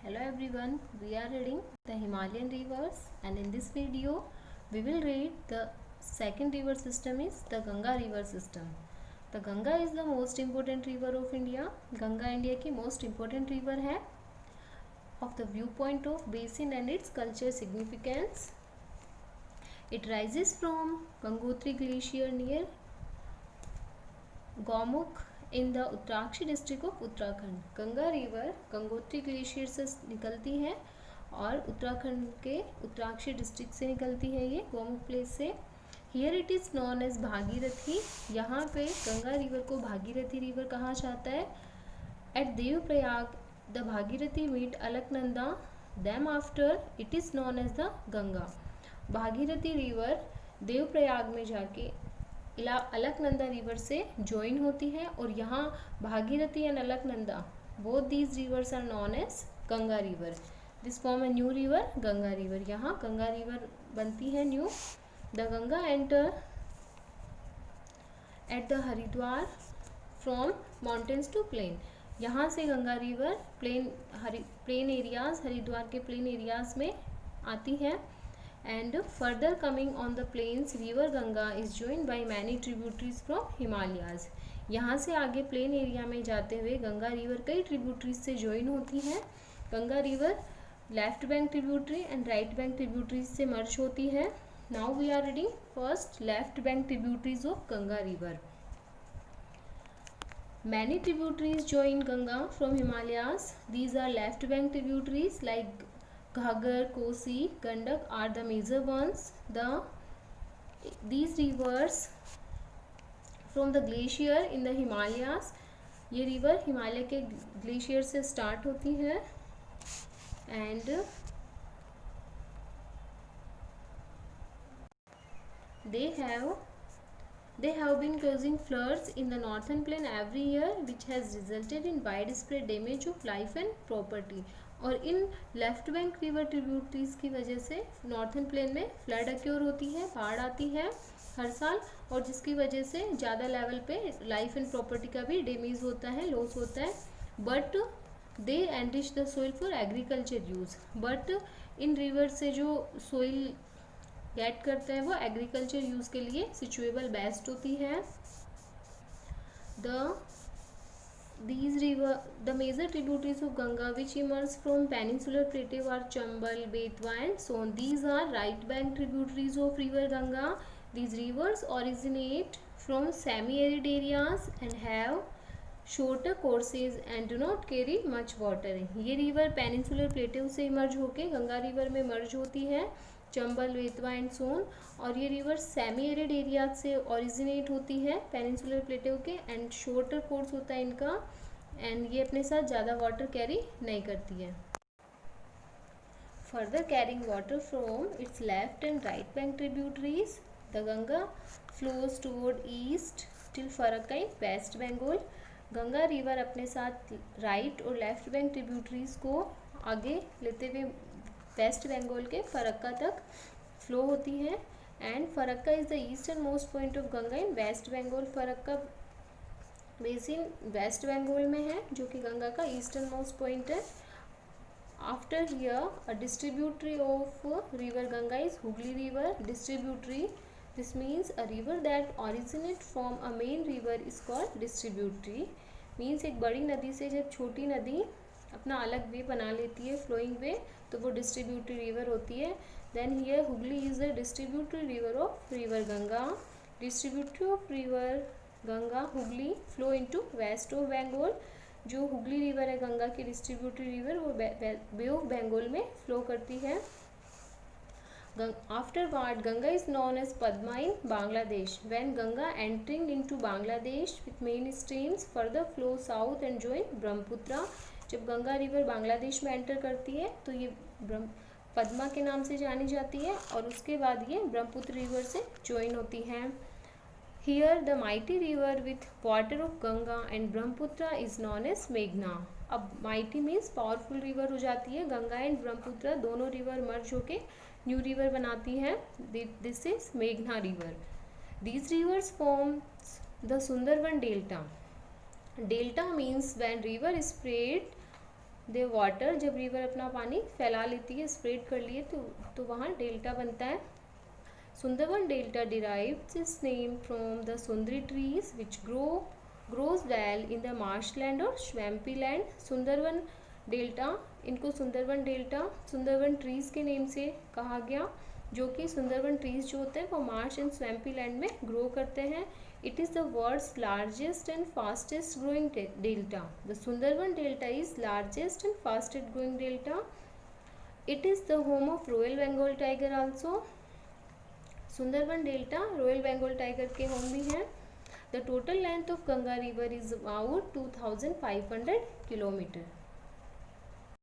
Hello everyone, we are reading the Himalayan rivers and in this video we will read the second river system is the Ganga river system. The Ganga is the most important river of India. Ganga India की most important river है of the viewpoint of basin and its cultural significance. It rises from Gangotri glacier near Gaumukh in the Uttarkashi district of Uttarakhand. Ganga river Gangotri glacier से निकलती है और उत्तराखंड के उत्तराक्षी district से निकलती है ये गौमुख प्लेस से. Here it is known as Bhagirathi. यहाँ पे गंगा रिवर को भागीरथी रिवर कहा जाता है. At Devprayag the Bhagirathi meet Alaknanda them after it is known as the Ganga. Bhagirathi river Devprayag में जाके अलकनंदा रिवर से ज्वाइन होती है और यहाँ Bhagirathi and Alaknanda both these rivers are known as Ganga river. This form a new river Ganga river. यहाँ गंगा रिवर बनती है new. The Ganga enter at the Haridwar from mountains to plain. यहाँ से Ganga river plain areas Haridwar के प्लेन एरियाज में आती है. And further coming on the plains, river Ganga is joined by many tributaries from Himalayas. यहाँ से आगे प्लेन एरिया में जाते हुए गंगा रिवर कई ट्रिब्यूटरीज से ज्वाइन होती है. Ganga river left bank tributary and right bank tributaries से मर्ज होती है. Now we are reading first left bank tributaries of Ganga river. Many tributaries join Ganga from Himalayas. These are left bank tributaries like Ghaggar, Kosi, Gandak are the major ones. These rivers from the glacier in the Himalayas. ये river Himalaya के glacier से start होती है and they have been causing floods in the northern plain every year which has resulted in widespread damage of life and property. और in left bank river tributaries की वजह से northern plane में flood acquire होती है, बाढ़ आती है हर साल और जिसकी वजह से ज़्यादा लेवल पे लाइफ एंड प्रॉपर्टी का भी डैमेज होता है, लॉस होता है. But they enrich the soil for agriculture use. But इन रिवर से जो सोइल गेट करते हैं वो एग्रीकल्चर यूज़ के लिए सिचुएबल बेस्ट होती है. The major tributaries of Ganga which emerge from peninsular plateau are Chambal, Betwa and so on. These are right bank tributaries of river Ganga. These rivers originate from semi-arid areas and have shorter courses and do not carry much water. ये river peninsular प्लेटेव से emerge होके Ganga river में मर्ज होती है. Chambal, Betwa and सोन. और ये river semi arid area से originate होती है पेनिनसुलर प्लेटेव के एंड शॉर्टर कोर्स होता है इनका एंड ये अपने साथ ज़्यादा वाटर कैरी नहीं करती है. Further carrying water from its left and right bank tributaries the Ganga flows toward east till Farakka in West Bengal. Ganga river अपने साथ राइट और लेफ्ट बैंक ट्रिब्यूटरीज को आगे लेते हुए वेस्ट बंगाल के फरक्का तक फ्लो होती है. And Farakka is the eastern most point of Ganga in West Bengal. Farakka basin West Bengal में है जो कि गंगा का ईस्टर्न मोस्ट पॉइंट है. After here a distributary of river Ganga is Hooghly river. Distributary this means a river that originate from a main river is called distributary. Means एक बड़ी नदी से जब छोटी नदी अपना अलग वे बना लेती है फ्लोइंग वे तो वो डिस्ट्रीब्यूटरी रिवर होती है. Then here Hooghly is the distributary river of river Ganga. Distributary of river Ganga Hooghly flow into west of Bengal. जो हुगली रिवर है गंगा की डिस्ट्रीब्यूटरी रिवर वो बे ऑफ बंगाल में फ्लो करती है. Afterward, Ganga is known as Padma in Bangladesh. When Ganga entering into Bangladesh with main streams further flow south and join Brahmaputra. जब Ganga river Bangladesh में enter करती है तो ये पद्मा के नाम से जानी जाती है और उसके बाद ये ब्रह्मपुत्र रिवर से ज्वाइन होती है. Here the mighty river with water of Ganga and Brahmaputra is known as मेघना. अब माइटी मीन्स पावरफुल रिवर हो जाती है. गंगा एंड ब्रह्मपुत्र दोनों रिवर मर्ज होके न्यू रिवर बनाती है. दिस इज मेघना river. These rivers form the Sundarban delta. Delta means when river spread the water, जब रिवर अपना पानी फैला लेती है, स्प्रेड कर लिए तो वहाँ डेल्टा बनता है। Sundarban delta derives its name from the Sundari trees which grows well in the marshland और swampy land। सुंदरवन डेल्टा, इनको सुंदरवन ट्रीज के नेम से कहा गया, जो कि सुंदरवन ट्रीज जो होते हैं वो मार्श एंड स्वैम्पी लैंड में ग्रो करते हैं। It is the world's largest and fastest growing delta. The Sundarban delta is largest and fastest growing delta. It is the home of royal Bengal tiger also. Sundarban delta royal Bengal tiger के home भी हैं। The total length of Ganga river is about 2500 kilometre.